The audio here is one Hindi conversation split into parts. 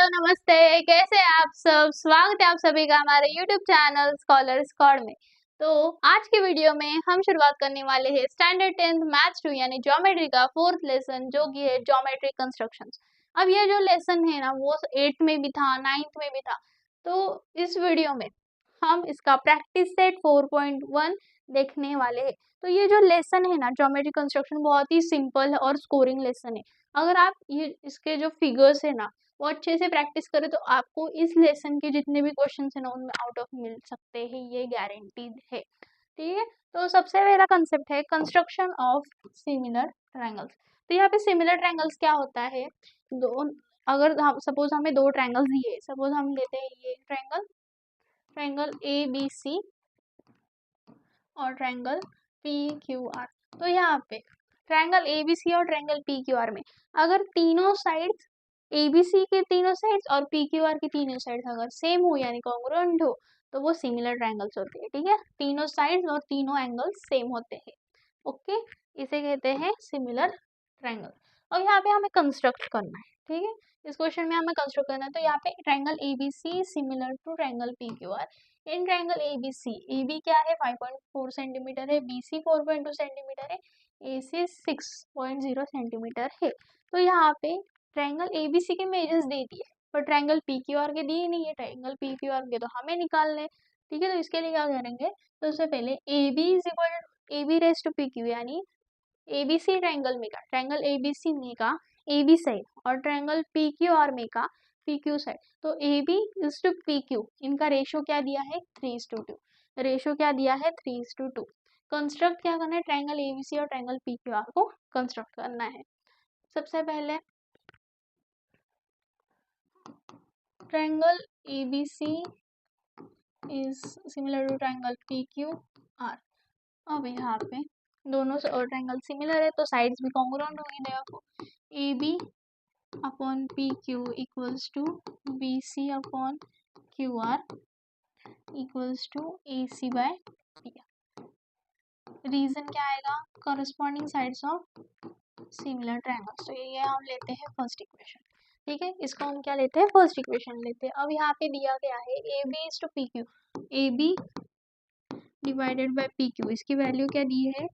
नमस्ते। कैसे हैं आप सब? स्वागत है आप सभी का हमारे YouTube चैनल स्कॉलर स्क्वाड में। तो आज की वीडियो में हम शुरुआत करने वाले हैं स्टैंडर्ड 10th मैथ्स 2 यानी ज्योमेट्री का 4th लेसन, जो कि है ज्योमेट्री कंस्ट्रक्शंस। अब ये जो लेसन है ना, वो 8th में भी था, 9th में भी था। तो इस वीडियो में हम इसका प्रैक्टिस सेट 4.1 देखने वाले हैं। तो ये जो लेसन है ना, ज्योमेट्री कंस्ट्रक्शन, बहुत ही सिंपल है और स्कोरिंग लेसन है। अगर आप ये इसके जो फिगर्स है ना, वो अच्छे से प्रैक्टिस करें तो आपको इस लेसन के जितने भी क्वेश्चंस है ना, उनमें आउट ऑफ मिल सकते हैं, ये गारंटीड है। ठीक है, तो सबसे पहला कंसेप्ट है कंस्ट्रक्शन ऑफ सिमिलर ट्रायंगल्स। तो यहाँ पे सिमिलर ट्रायंगल्स क्या होता है? दो, अगर हम सपोज हमें दो ट्रायंगल्स दिए, सपोज हम लेते हैं ये triangle, triangle A B C और ट्रायंगल पी क्यू आर। तो यहाँ पे ट्रायंगल ए बी सी और ट्रायंगल पी क्यू आर में अगर तीनों साइड्स ए बी सी के तीनों साइड्स और पी क्यू आर के तीनों साइड्स अगर सेम हो यानी कॉन्ग्रुएंट हो, तो वो सिमिलर ट्रायंगल्स होते हैं। ठीक है, तीनों साइड्स और तीनों एंगल्स सेम होते हैं। ओके, इसे कहते हैं सिमिलर ट्रायंगल। और यहाँ पे हमें कंस्ट्रक्ट करना है। ठीक है, इस क्वेश्चन में हमें कंस्ट्रक्ट करना है। तो यहाँ पे triangle A B C similar to triangle P Q R. In triangle A B C, A B क्या है 5.4 सेंटीमीटर है, बी सी 4.2 सेंटीमीटर है, ए सी 6.0 सेंटीमीटर है। तो यहाँ पे ट्रायंगल ए बी सी के मेजर्स दे दिए, पर ट्रायंगल पी क्यू आर के दिए नहीं है। ट्रायंगल पी क्यू आर के तो हमें निकालने। ठीक है, तो इसके लिए क्या करेंगे? तो उससे पहले A B is equal A B race to P Q, यानी ए बी सी ट्रायंगल में का ट्रायंगल ए बी सी में का ए बी साइड और ट्रायंगल पी क्यू आर में का पी क्यू साइड। तो A B is to P Q, इनका रेशो क्या दिया है? 3:2। रेशो क्या दिया है? 3:2। कंस्ट्रक्ट क्या करना है? ट्रायंगल ए बी सी और ट्रायंगल पी क्यू आर को कंस्ट्रक्ट करना है। सबसे पहले triangle A B C is similar to triangle P Q R. अब यहाँ पे दोनों ट्रायंगल सिमिलर है तो साइड्स भी कॉन्ग्रुएंट होंगी। देखो A B upon P Q equals to B C upon Q R equals to A C by P R. Reason क्या आएगा? Corresponding sides of similar triangles. तो ये हम लेते हैं फर्स्ट इक्वेशन। ठीक है, इसको हम क्या लेते हैं? फर्स्ट इक्वेशन लेते हैं। अब यहाँ पे दिया गया है A B is to P Q, A B divided by P Q, इसकी वैल्यू क्या दी है?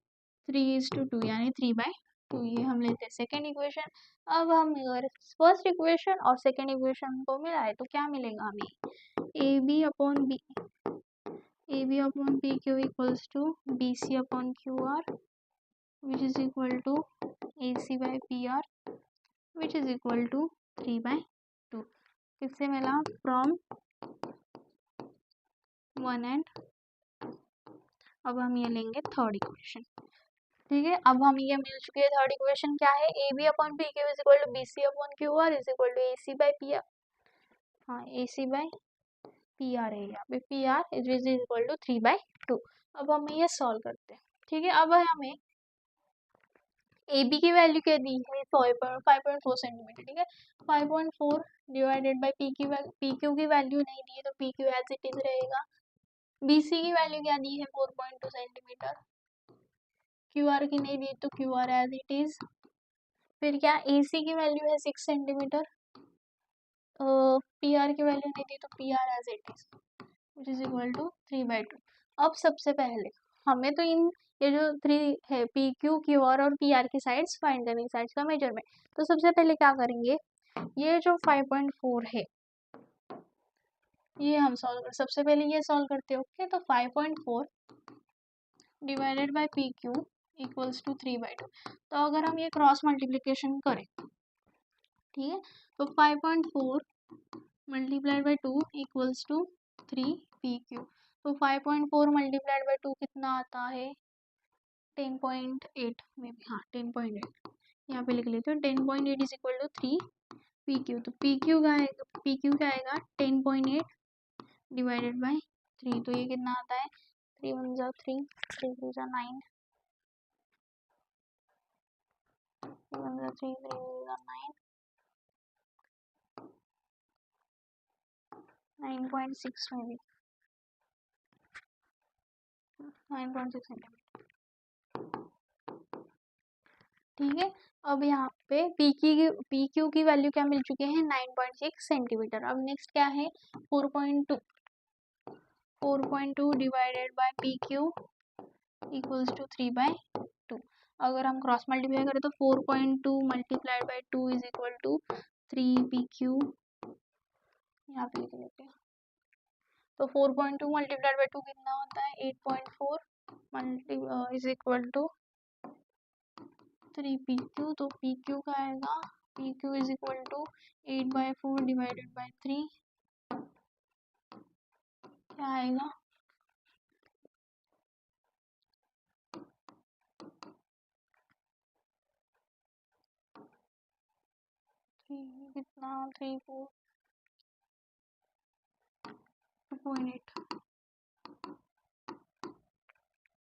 3:2 यानी 3/2। ये हम लेते हैं सेकेंड इक्वेशन। अब हम अगर फर्स्ट इक्वेशन और सेकेंड इक्वेशन को मिलाए तो क्या मिलेगा हमें? A B upon P Q equals to B C upon Q R which is equal to A C by P R which is equal to 3/2। किससे मिला? From 1 and. अब हम ये लेंगे थर्ड इक्वेशन। ठीक है, अब हम ये मिल चुके हैं। थर्ड इक्वेशन क्या है? A B upon P Q is equal to B C upon Q R is equal to A C by P R. हाँ, A C by P R है यहाँ पे, P R is equal to 3/2। अब हम ये सॉल्व करते हैं। ठीक है, अब हमें ए बी की वैल्यू क्या दी है? 5.4 सेंटीमीटर। ठीक है, 5.4 डिवाइडेड बाई पी क्यू की वैल्यू नहीं दी है तो P Q as it is रहेगा। बी सी की वैल्यू क्या दी है? 4.2 सेंटीमीटर। क्यू आर की नहीं दी तो Q R as it is. फिर क्या? ए सी की वैल्यू है 6 सेंटीमीटर। पी आर की वैल्यू नहीं दी तो P R as it is which is equal to 3/2। अब सबसे पहले हमें तो ये जो 3 है पी क्यू क्यू आर और पी आर की साइड्स फाइंड करनी, साइड्स का मेजरमेंट। तो सबसे पहले क्या करेंगे? ये जो 5.4 है ये हम सॉल्व कर, सबसे पहले ये सॉल्व करते हैं। ओके, तो 5.4 divided by P Q equals to 3/2। तो अगर हम ये क्रॉस मल्टीप्लीकेशन करें, ठीक है, तो 5.4 multiplied by 2 equals to 3 P Q. तो 5.4 मल्टीप्लाइड बाई 2 कितना आता है? 10.8 में भी, हाँ 10.8 यहाँ पे लिख लेते हो। 10.8 is equal to 3 P Q. तो पी क्यू क्या आएगा? 10.8 डिवाइडेड बाई 3। तो ये कितना आता है? 3 1 जा 3, 3 3 जा 9, 3 1 जा 3, 3 3 जा 9, 9.6 में भी 9.6 सेंटीमीटर। ठीक है। अब यहाँ पे पी क्यू की वैल्यू क्या मिल चुकी है, 9.6 सेंटीमीटर। अब नेक्स्ट क्या है, 4.2 divided by P Q equals to 3/2। अगर हम क्रॉस मल्टीप्लाई करें तो 4.2 multiplied by 2 is equal to 3 P Q, यहाँ पे लिख लेते हैं। तो 4.2 मल्टीप्लाइड बाय 2 कितना होता है, 8.4 multi is equal to 3 P Q. तो पी क्यू का आएगा, P Q is equal to 8/4 divided by 3, क्या आएगा, कितना 2.8।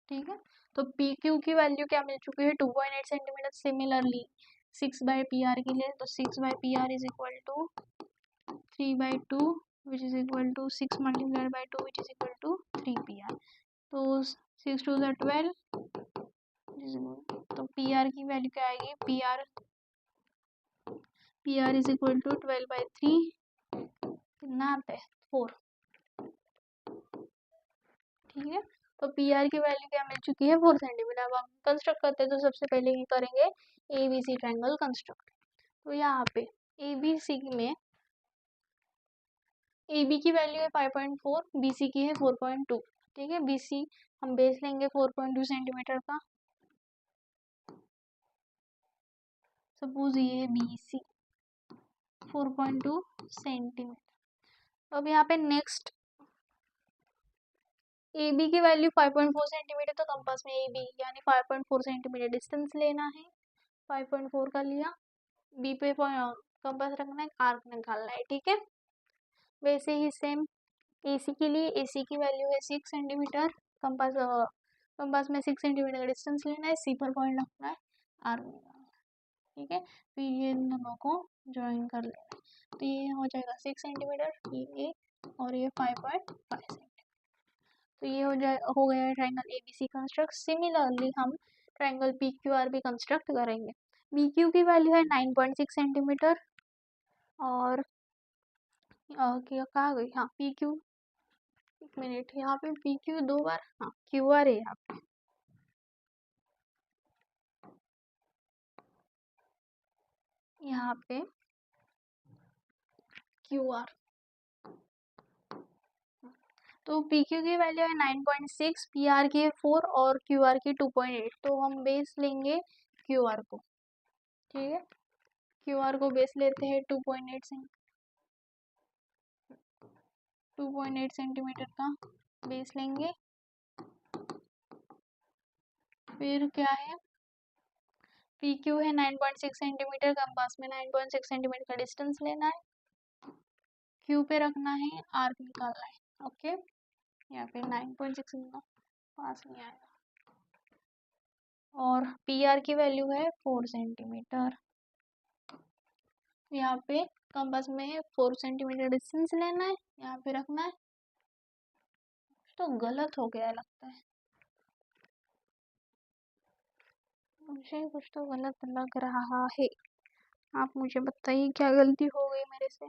ठीक है। तो पी क्यू की वैल्यू क्या मिल चुकी है, 2.8 सेंटीमीटर। सिमिलरली 6/PR के लिए, तो 6/PR is equal to 3/2 which is equal to 6 multiplied by 2 which is equal to 3PR। तो 6 2 12, तो PR की वैल्यू क्या आएगी, PR इज इक्वल टू 12/3, कितना आता है 4। ठीक है। तो PR की वैल्यू क्या मिल चुकी है, 4 सेंटीमीटर। अब हम कंस्ट्रक्ट करते हैं, तो सबसे पहले ये करेंगे ABC ट्रायंगल कंस्ट्रक्ट। तो यहाँ पे ABC में AB की वैल्यू है 5.4, BC की है 4.2। ठीक है। BC हम बेस लेंगे 4.2 सेंटीमीटर का, सपोज ये BC 4.2 सेंटीमीटर। अब यहाँ पे नेक्स्ट AB की वैल्यू 5.4 सेंटीमीटर, तो कंपास में AB यानी 5.4 सेंटीमीटर डिस्टेंस लेना है। 5.4 का लिया, बी पे कंपास रखना है, आर्क निकालना है। ठीक है। वैसे ही सेम AC के लिए, AC की वैल्यू है 6 सेंटीमीटर, कंपास में 6 सेंटीमीटर का डिस्टेंस लेना है, C पर पॉइंट रखना है, आर्क निकालना है। ठीक है। फिर ये दोनों को ज्वाइन कर लेना है, तो ये हो जाएगा 6 सेंटीमीटर ये और ये 5.5 सेंटीमीटर। तो ये हो गया ट्रायंगल ABC कंस्ट्रक्ट। सिमिलरली हम ट्रायंगल PQR भी कंस्ट्रक्ट करेंगे। BQ की वैल्यू है 9.6 सेंटीमीटर और कहाँ गई, हाँ PQ, एक मिनट, यहाँ पे PQ 2 बार, हाँ QR है यहाँ पे, यहाँ पे QR। तो PQ की वैल्यू है 9.6, PR की है 4 और QR की 2.8। तो हम बेस लेंगे QR को। ठीक है। QR को बेस लेते हैं 2.8 सेंटीमीटर का बेस लेंगे। फिर क्या है, PQ है 9.6 सेंटीमीटर, कंपास में 9.6 सेंटीमीटर का डिस्टेंस लेना है, Q पे रखना है, आर्क निकालना है। ओके। यहाँ पे 9.6 पास नहीं आएगा। और PR की वैल्यू है 4 सेंटीमीटर, यहाँ पे कंपास में 4 सेंटीमीटर डिस्टेंस लेना है, यहाँ पे रखना है। तो गलत हो गया लगता है मुझे, कुछ तो गलत लग रहा है। आप मुझे बताइए क्या गलती हो गई मेरे से।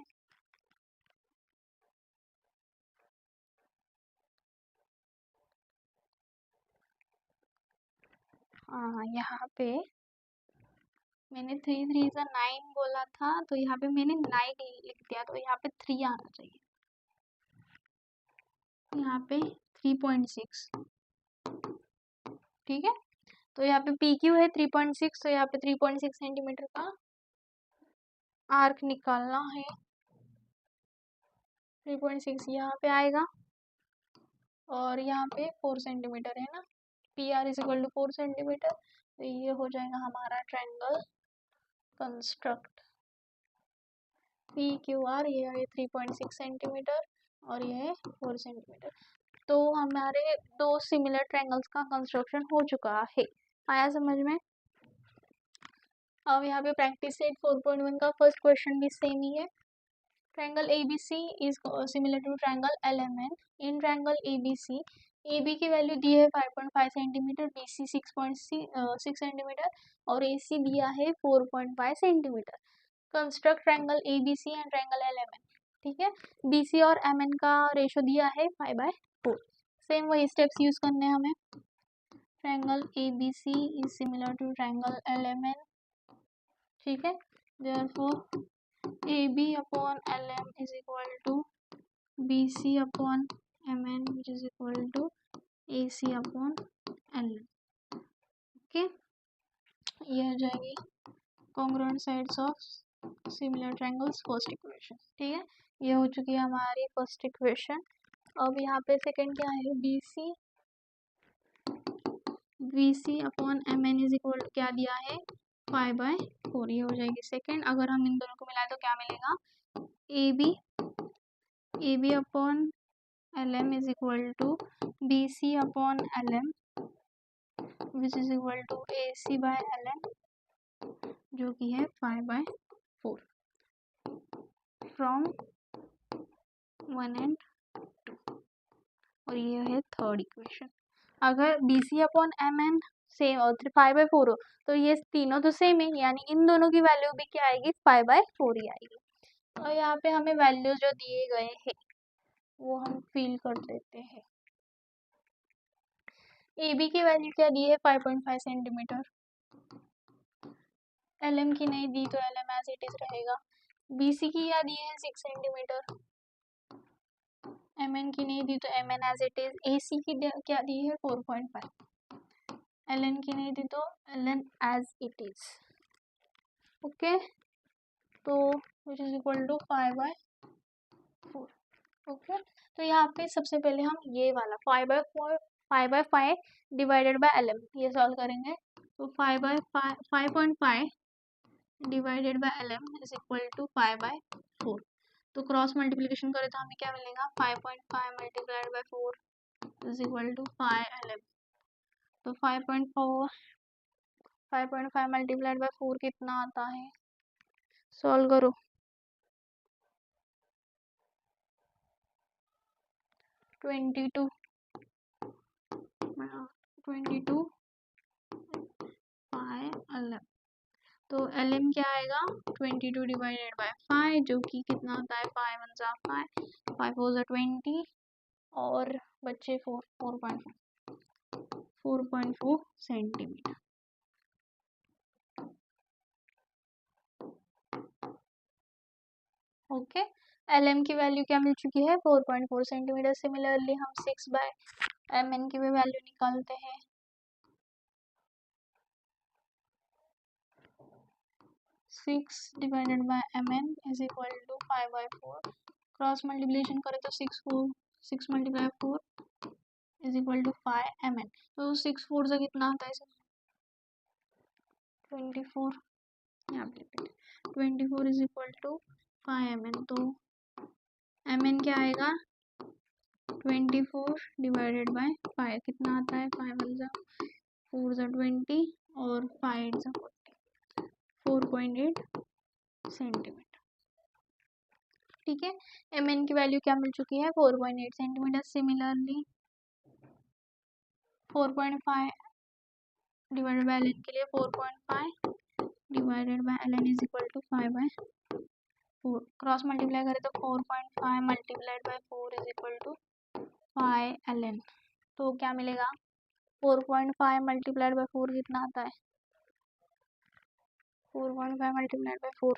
हाँ, यहाँ पे मैंने 3 3 सा 9 बोला था, तो यहाँ पे मैंने 9 लिख दिया, तो यहाँ पे 3 आना चाहिए। यहाँ पे 3.6। ठीक है। तो यहाँ पे PQ है 3.6, तो यहाँ पे 3.6 सेंटीमीटर का आर्क निकालना है। 3.6 यहाँ पे आएगा और यहाँ पे 4 सेंटीमीटर है ना, PR is equal to 4 centimetre. तो ये हो जाएगा हमारा ट्रायंगल कंस्ट्रक्ट PQR। ये है 3.6 सेंटीमीटर और ये है 4 सेंटीमीटर। तो हमारे 2 सिमिलर ट्रायंगल्स का कंस्ट्रक्शन हो चुका है। आया समझ में। अब यहाँ पे प्रैक्टिस सेट 4.1 का फर्स्ट क्वेश्चन भी सेम ही है। Triangle ABC is similar to triangle LMN. In triangle ABC, A B की वैल्यू दी है 5.5 सेंटीमीटर, बी सी 6.6 सेंटीमीटर और ए सी दिया है 4.5 centimetre. Construct triangle A B C and triangle L M N. ठीक है, बी सी और एम एन का रेशो दिया है 5/4। सेम वही स्टेप्स यूज करने हैं हमें। Triangle A B C is similar to triangle L M N. ठीक है, therefore A B upon L M is equal to B C upon M N which is equal to A C upon L M. Okay, ये हो जाएगी congruent sides of similar triangles first equation. ठीक है, ये हो चुकी है हमारी फर्स्ट इक्वेशन। अब यहाँ पे सेकंड क्या है, B C upon M N is equal क्या दिया है 5/4। ये हो जाएगी सेकंड। अगर हम इन दोनों को मिलाए तो क्या मिलेगा, A B upon L M is equal to B C upon L M which is equal to A C by L M जो कि है 5/4 फ्रॉम 1 एंड 2। और ये है थर्ड इक्वेशन। अगर B C upon M N same और 5/4 हो तो ये तीनों तो सेम है, यानी इन दोनों की वैल्यू भी क्या आएगी 5/4 ही आएगी। और यहाँ पे हमें वैल्यूज जो दिए गए हैं वो हम फिल कर देते हैं। ए बी की वैल्यू क्या दी है 5.5 सेंटीमीटर, एल एम की नहीं दी तो L M as it is रहेगा। बी सी की क्या दी है 6 सेंटीमीटर, एम एन की नहीं दी तो M N as it is. A C की क्या दी है 4.5, एल एन की नहीं दी तो L N as it is. Okay, तो which is equal to 5/4। Okay, तो यहाँ पे सबसे पहले हम ये वाला 5/5 डिवाइडेड बाय एल एम ये सॉल्व करेंगे। तो 5/5 divided by L M is equal to 5/4। तो क्रॉस मल्टीप्लिकेशन करें तो हमें क्या मिलेगा 5.5 multiplied by 4 is equal to 5 LM। तो 5.5 मल्टीप्लाइड बाय 4 कितना आता है, सॉल्व करो। 22 5 LM। तो LM क्या आएगा 22 डिवाइडेड बाय 5 जो कि कितना आता है 5 1 जा 5 5 4 जा 20 और बच्चे 4.4 सेंटीमीटर। ओके, LM की वैल्यू क्या मिल चुकी है 4.4 सेंटीमीटर। सिमिलरली हम 6/MN की भी वैल्यू निकालते हैं। 6 divided by MN is equal to 5/4। Cross multiplication करें तो 6 multiply 4 is equal to 5 MN। तो 6 4 से कितना आता है 24, यहाँ पे 24 इज इक्वल टू 5 MN। तो MN क्या आएगा 24 डिवाइडेड बाय 5 कितना आता है 5 1 जा 4 जा 20 और 5 जा 4.8 सेंटीमीटर। ठीक है, MN की वैल्यू क्या मिल चुकी है 4.8 centimetre. Similarly 4.5 divided by LN के लिए 4.5 divided by LN is equal to 5/4। Cross multiply करें तो 4.5 multiplied by 4 is equal to 5 LN। तो क्या मिलेगा 4.5 मल्टीप्लाइड बाय 4 कितना आता है 4.5 multiplied by 4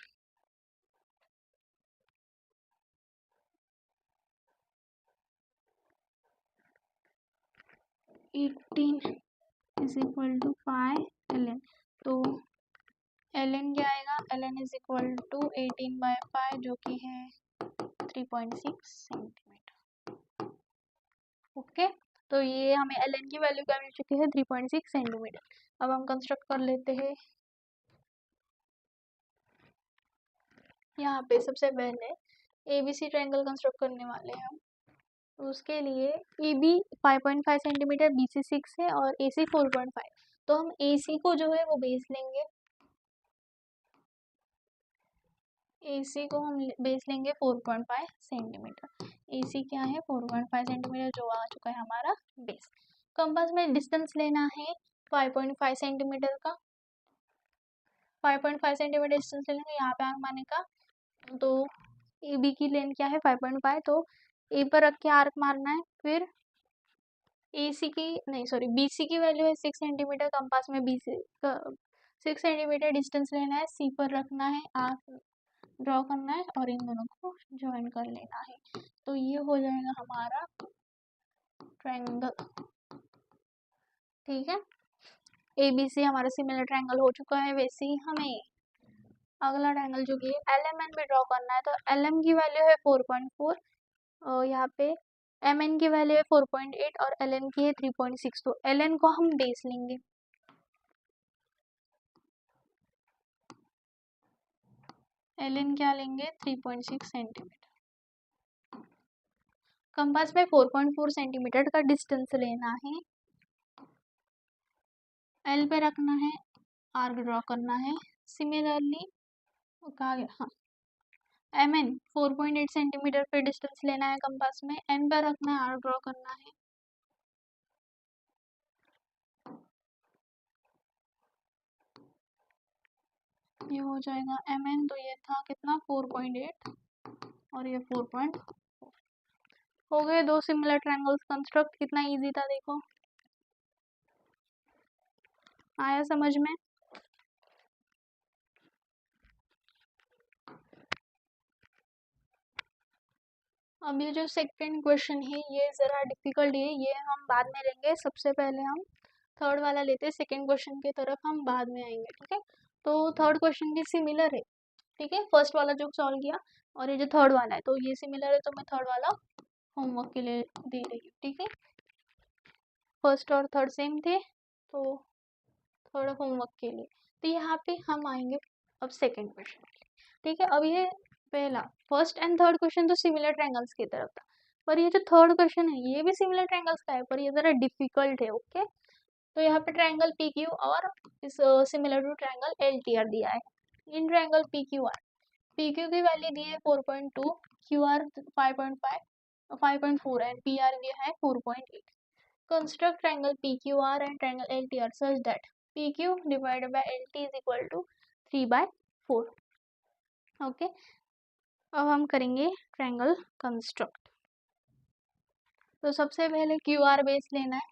18 is equal to 5 LN। तो LN क्या आएगा LN इज इक्वल टू 18/5 जो कि है 3.6 सेंटीमीटर। ओके, तो ये हमें LN की वैल्यू क्या मिल चुकी है 3.6 सेंटीमीटर। अब हम कंस्ट्रक्ट कर लेते हैं। यहाँ पे सबसे पहले ABC ट्रायंगल कंस्ट्रक्ट करने वाले हैं हम। तो उसके लिए EB 5.5 सेंटीमीटर, BC 6 है और AC 4.5। तो हम AC को जो है वो बेस लेंगे, AC को हम बेस लेंगे 4.5 सेंटीमीटर। AC क्या है 4.5 सेंटीमीटर, जो आ चुका है हमारा बेस। कंपास में डिस्टेंस लेना है 5.5 सेंटीमीटर का। 5.5 सेंटीमीटर डिस्टेंस ले लेंगे यहाँ पे आर्क मारने का। तो AB की लेंथ क्या है 5.5, तो A पर रख के आर्क मारना है। फिर AC की नहीं सॉरी BC की वैल्यू है 6 सेंटीमीटर। कंपास में BC 6 सेंटीमीटर डिस्टेंस लेना है, C पर रखना है, आर्क ड्रॉ करना है और इन दोनों को ज्वाइन कर लेना है। तो ये हो जाएगा हमारा ट्रायंगल। ठीक है, ABC हमारा सिमिलर ट्रायंगल हो चुका है। वैसे ही हमें अगला ट्रायंगल जो कि LMN में ड्रॉ करना है। तो LM की वैल्यू है 4.4 और यहाँ पे MN की वैल्यू है 4.8 और LN की है 3.6। तो LN को हम बेस लेंगे। LN क्या लेंगे 3.6 सेंटीमीटर। कंपास में 4.4 सेंटीमीटर का डिस्टेंस लेना है, L पे रखना है, आर्क ड्रॉ करना है। सिमिलरली कहा गया हाँ MN 4.8 सेंटीमीटर पे डिस्टेंस लेना है कंपास में, N पे रखना है, आर्क ड्रॉ करना है। ये हो जाएगा MN, तो ये था कितना 4.8 और ये 4.4। हो गए दो सिमिलर ट्रायंगल्स कंस्ट्रक्ट। कितना इजी था देखो, आया समझ में। अब ये जो सेकंड क्वेश्चन है ये ज़रा डिफिकल्ट है, ये हम बाद में लेंगे। सबसे पहले हम थर्ड वाला लेते हैं, सेकंड क्वेश्चन की तरफ हम बाद में आएंगे। ठीक है, तो थर्ड क्वेश्चन भी सिमिलर है। ठीक है, फर्स्ट वाला जो सॉल्व किया और ये जो थर्ड वाला है तो ये सिमिलर है, तो मैं थर्ड वाला होमवर्क के लिए दे रही हूँ। ठीक है, फर्स्ट और थर्ड सेम थे तो थर्ड होमवर्क के लिए। तो यहाँ पे हम आएंगे अब सेकंड क्वेश्चन। ठीक है, अब ये पहला फर्स्ट एंड थर्ड क्वेश्चन तो सिमिलर ट्रायंगल्स की तरफ था, पर ये जो थर्ड क्वेश्चन है ये भी सिमिलर ट्रायंगल्स का है, पर ये जरा डिफिकल्ट है। ओके, तो यहाँ पे ट्रायंगल PQ और इस सिमिलर टू ट्रायंगल LTR दिया है। इन ट्रायंगल PQR, PQ की वैल्यू दी है 4.2, QR 5.5, 5.4 एंड PR दिया है 4.8। Construct triangle PQR and triangle LTR such that PQ divided by LT is equal to 3/4। Okay, अब हम करेंगे ट्रायंगल कंस्ट्रक्ट। तो सबसे पहले QR बेस लेना है।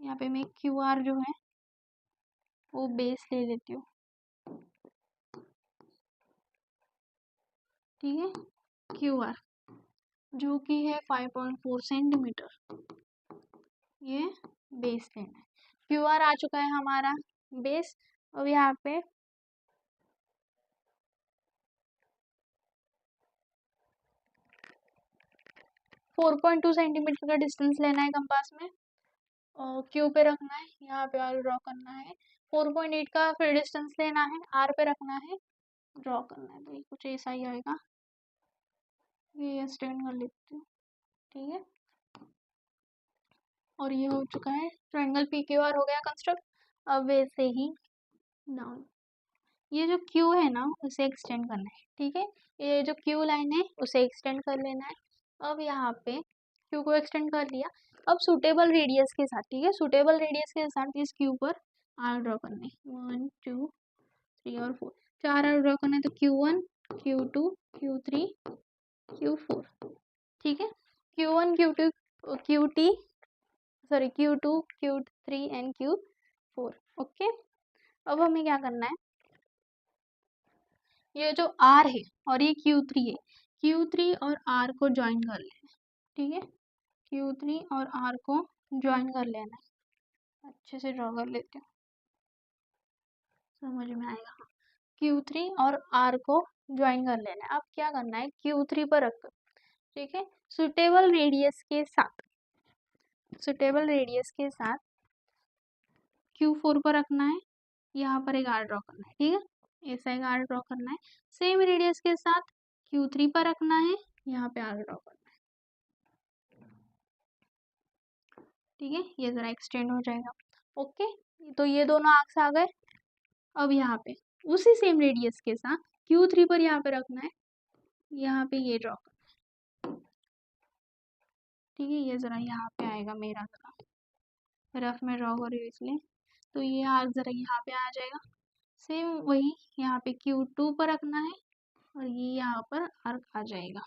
यहाँ पे मैं QR जो है वो बेस ले लेती हूँ। ठीक है, QR जो कि है 5.4 सेंटीमीटर, ये बेस लेना है। QR आ चुका है हमारा बेस। अब यहाँ पे 4.2 सेंटीमीटर का डिस्टेंस लेना है कंपास में, क्यू पे रखना है, यहाँ पे आर ड्रॉ करना है। 4.8 का फिर डिस्टेंस लेना है, आर पे रखना है, ड्रॉ करना है। तो ये कुछ ऐसा ही आएगा, ये स्टैंड कर लेती हूँ। ठीक है, और ये हो चुका है ट्रायंगल PQR हो गया कंस्ट्रक्ट। अब वैसे ही डाउन ये जो Q है ना उसे एक्सटेंड करना है। ठीक है, ये जो Q लाइन है उसे एक्सटेंड कर लेना है। अब यहाँ पे Q को एक्सटेंड कर लिया, अब सुटेबल रेडियस के साथ, ठीक है, सुटेबल रेडियस के साथ इस Q पर आर ड्रॉ करने 1 2 3 और 4, 4 आर ड्रॉ करना है। तो Q1 Q2 Q3 Q4। ठीक है, Q1 Q2 QT sorry Q2 Q3 and Q4। Okay, अब हमें क्या करना है, ये जो R है और ये Q3 है, Q3 और R को ज्वाइन कर लेना है। ठीक है, Q3 और R को ज्वाइन कर लेना है। अच्छे से ड्रॉ कर लेते हैं, समझ में आएगा। Q3 और R को ज्वाइन कर लेना है। अब क्या करना है, Q3 पर रख, ठीक है, सुटेबल रेडियस के साथ, सुटेबल रेडियस के साथ Q4 पर रखना है, यहाँ पर एक आर ड्रॉ करना है। ठीक है, ऐसा एक आर ड्रॉ करना है। सेम रेडियस के साथ Q3 पर रखना है, यहाँ पे आर ड्रॉ करना है। ठीक है, ये जरा एक्सटेंड हो जाएगा। ओके, तो ये दोनों आर्क्स आ गए। अब यहाँ पे उसी सेम रेडियस के साथ Q3 पर यहाँ पे रखना है, यहाँ पे ये ड्रॉ करना है। ठीक है, ये ज़रा यहाँ पे आएगा, मेरा ज़रा रफ में ड्रॉ हो रही है इसलिए, तो ये आर्क ज़रा यहाँ पे आ जाएगा। सेम वही यहाँ पे Q2 पर रखना है और ये यहाँ पर आर्क आ जाएगा।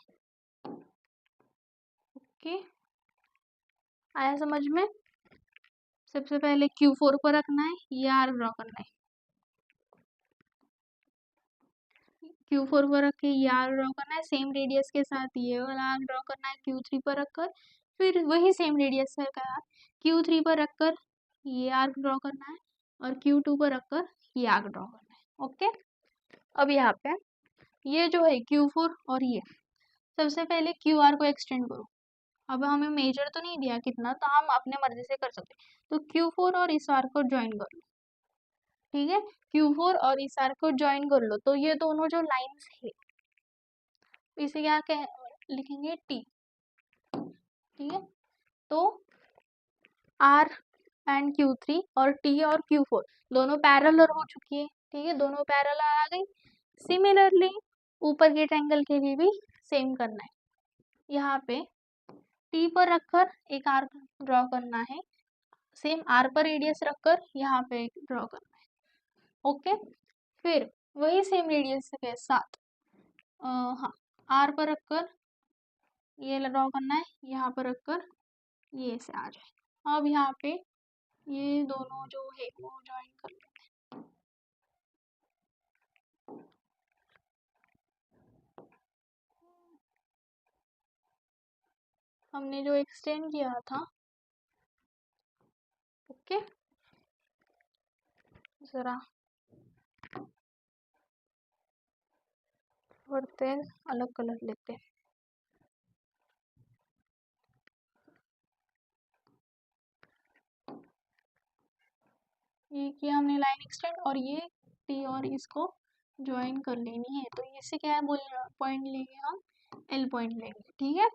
ओके, आया समझ में? सबसे पहले Q4 पर रखना है, ये आर्क ड्रॉ करना है। Q4 पर रख के ये आर्क ड्रॉ करना है, सेम रेडियस के साथ ये वाला आर्क ड्रॉ करना है Q3 पर रखकर, फिर वही सेम रेडियस का Q3 पर रखकर ये आर्क ड्रॉ करना है और Q2 पर रखकर ये आर्क ड्रॉ करना है। ओके, अब यहाँ पे ये जो है Q4 और ये, सबसे पहले QR को एक्सटेंड करो। अब हमें मेजर तो नहीं दिया कितना, तो हम अपने मर्जी से कर सकते हैं। तो Q4 और इस आर्क को ज्वाइन कर लो। ठीक है, Q4 और इस आर्क को ज्वाइन कर लो, तो ये दोनों जो लाइंस है इसे क्या कह लिखेंगे, T। ठीक है, तो R एंड Q3 और T और Q4 दोनों पैरेलल हो चुकी है। ठीक है, दोनों पैरेलल आ गई। सिमिलरली ऊपर के ट्रायंगल के लिए भी सेम करना है। यहाँ पे T पर रखकर एक आर्क ड्रॉ करना है, सेम R पर रेडियस रखकर यहाँ पे ड्रॉ करना है। ओके, फिर वही सेम रेडियस के साथ हाँ R पर रखकर ये ड्रॉ करना है, यहाँ पर रखकर ये से आ जाए। अब यहाँ पे ये दोनों जो है वो ज्वाइन कर लेते हैं। हमने जो एक्सटेंड किया था, ओके, जरा बढ़ते हैं, अलग कलर लेते हैं। ये किया हमने लाइन एक्सटेंड, और ये T और इसको ज्वाइन कर लेनी है, तो इससे क्या है बोल पॉइंट लेंगे हम, L पॉइंट लेंगे। ठीक है,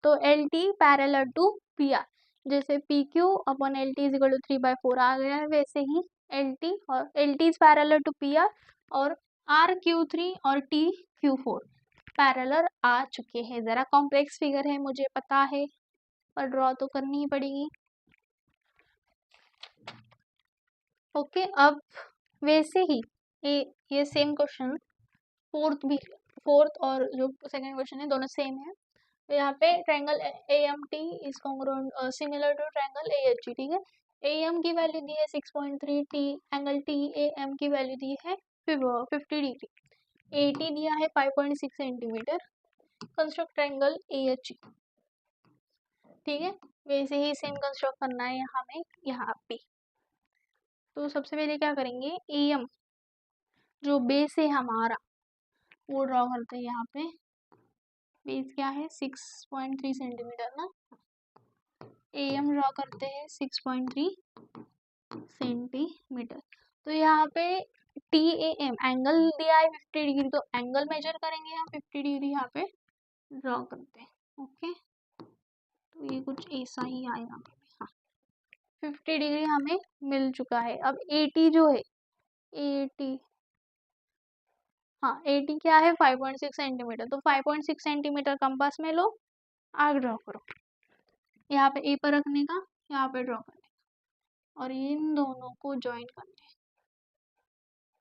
तो LT पैरेलल टू PR, जैसे PQ upon LT is equal to 3/4 आ गया है, वैसे ही LT और LT is parallel to PR और RQ3 और TQ4 पैरेलल आ चुके हैं। ज़रा कॉम्प्लेक्स फिगर है मुझे पता है, पर ड्रॉ तो करनी ही पड़ेगी। ओके, अब वैसे ही ये सेम क्वेश्चन फोर्थ और जो सेकंड क्वेश्चन है दोनों सेम है। तो यहाँ पे triangle AMT is congruent similar to triangle AHG। ठीक है, AM की वैल्यू दी है 6.3, एंगल TAM की वैल्यू दी है 50 डिग्री, AT दिया है 5.6 सेंटीमीटर। Construct triangle AHG। ठीक है, वैसे ही सेम कंस्ट्रक्ट करना है यहाँ में, यहाँ पे। तो सबसे पहले क्या करेंगे, AM जो बेस है हमारा वो ड्रॉ करते हैं। यहाँ पे बेस क्या है 6.3 सेंटीमीटर ना, AM ड्रॉ करते हैं 6.3 सेंटीमीटर। तो यहाँ पे TAM एंगल दिया है 50 डिग्री, तो एंगल मेजर करेंगे हम 50 डिग्री यहाँ पे ड्रॉ करते हैं। ओके, तो ये कुछ ऐसा ही आएगा। हाँ, 50 डिग्री हमें मिल चुका है। अब AT जो है, AT हाँ, AT क्या है 5.6 सेंटीमीटर, तो 5.6 सेंटीमीटर कंपास में लो, आर्क ड्रॉ करो। यहाँ पे A पर रखने का, यहाँ पे ड्रॉ करने का, और इन दोनों को ज्वाइन करना है।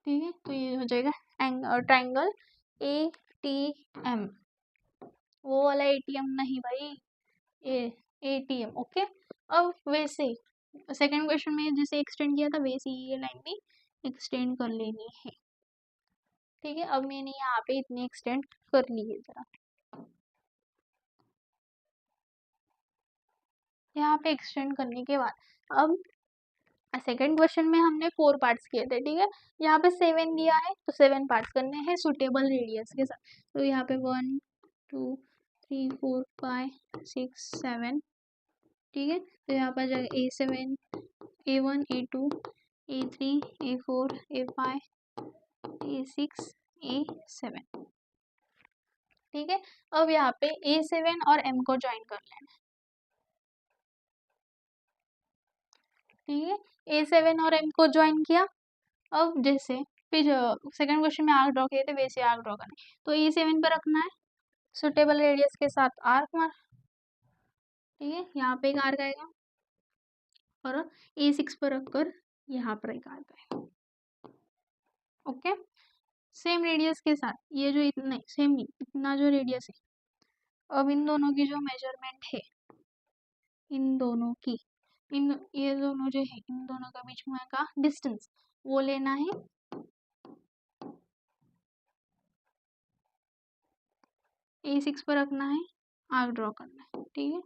ठीक है, तो ये हो जाएगा ट्रायंगल ATM। वो वाला ATM नहीं भाई, ATM। ओके, अब वैसे सेकंड क्वेश्चन में जिसे एक्सटेंड किया था वैसे ही ये लाइन भी एक्सटेंड कर लेनी है। ठीक है, अब मैंने यहाँ पे इतनी एक्सटेंड कर ली है। जरा यहाँ पे एक्सटेंड करने के बाद अब सेकंड क्वेश्चन में हमने 4 पार्ट्स किए थे। ठीक है, यहाँ पे 7 दिया है, तो 7 पार्ट्स करने हैं सुटेबल रेडियस के साथ। तो यहाँ पे 1 2 3 4 5 6 7। ठीक है, तो यहाँ पर जाएगा A7 A1 A2 A3 A4 A5 A6 A7। ठीक है, अब यहाँ पे A7 और M को ज्वाइन कर लेना है। ठीक है, A7 और M को ज्वाइन किया। अब जैसे फिर सेकंड क्वेश्चन में आर्क ड्रॉ किए थे वैसे आर्क ड्रॉ करना है। तो E7 पर रखना है सुटेबल रेडियस के साथ आर्क मार, ठीक है, यहाँ पे एक आर्क आएगा और A6 पर रखकर यहाँ पर एक आर्क आएगा। ओके, सेम रेडियस के साथ ये जो इतने सेम इतना जो रेडियस है, अब इन दोनों की जो मेजरमेंट है, इन दोनों की ये दोनों जो है इन दोनों का बीच में का डिस्टेंस वो लेना है। A6 पर रखना है, आर्क ड्रॉ करना है, ठीक है।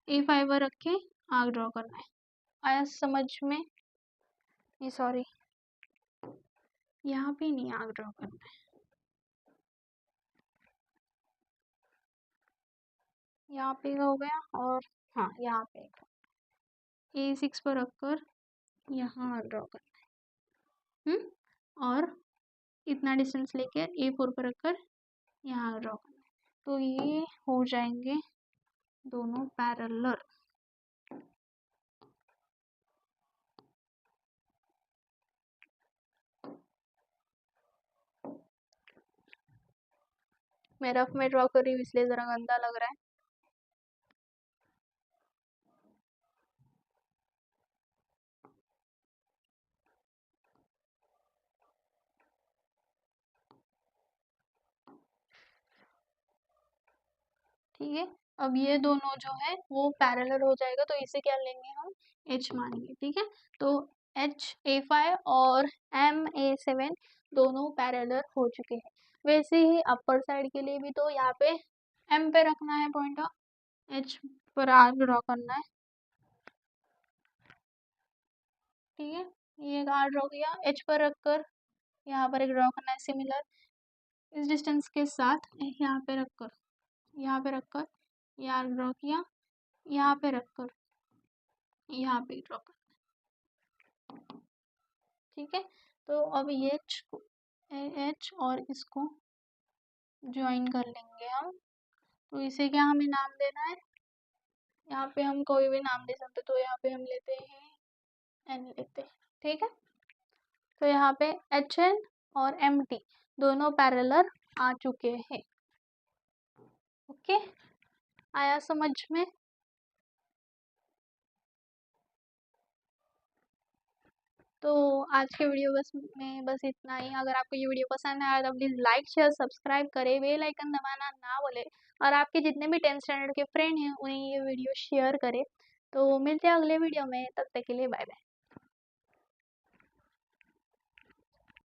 A5 पर रख के आर्क ड्रॉ करना है। आया समझ में? ये सॉरी, यहाँ पे नहीं आर्क ड्रॉ करना है, यहाँ पे हो गया और हाँ यहाँ पे A6 पर रखकर यहाँ आर्क ड्रॉ करना है। और इतना डिस्टेंस लेकर A4 पर रखकर यहाँ ड्रॉ करना है। तो ये हो जाएंगे दोनों पैरेलल। मैं रफ में ड्रॉ कर रही हूँ इसलिए ज़रा गंदा लग रहा है। ठीक है, अब ये दोनों जो है वो पैरेलल हो जाएगा तो इसे क्या लेंगे हम, H मानेंगे, ठीक है। तो A5 और A7 दोनों पैरेलल हो चुके हैं। वैसे ही अपर साइड के लिए भी तो यहाँ पे M पे रखना है पॉइंट, H पर आर्क ड्रॉ करना है, ठीक है। ये एक आर्क ड्रॉ किया, H पर रखकर यहाँ पर एक ड्रॉ करना है सिमिलर इस डिस्टेंस के साथ, यहाँ पे रखकर ये आर्क ड्रॉ किया, यहाँ पे रखकर यहाँ पे ड्रॉ करना, ठीक है। तो अब ये H और इसको ज्वाइन कर लेंगे हम। तो इसे क्या हमें नाम देना है, यहाँ पे हम कोई भी नाम दे सकते, तो यहाँ पे हम लेते हैं N लेते हैं, ठीक है। तो यहाँ पे HN और MT दोनों पैरेलल आ चुके हैं। ओके, आया समझ में? तो आज के वीडियो बस इतना ही। अगर आपको ये वीडियो पसंद आया तो प्लीज़ लाइक शेयर सब्सक्राइब करें, बेल आइकन दबाना ना भूलें और आपके जितने भी 10th स्टैंडर्ड के फ्रेंड हैं उन्हें ये वीडियो शेयर करें। तो मिलते हैं अगले वीडियो में, तब तक के लिए बाय बाय।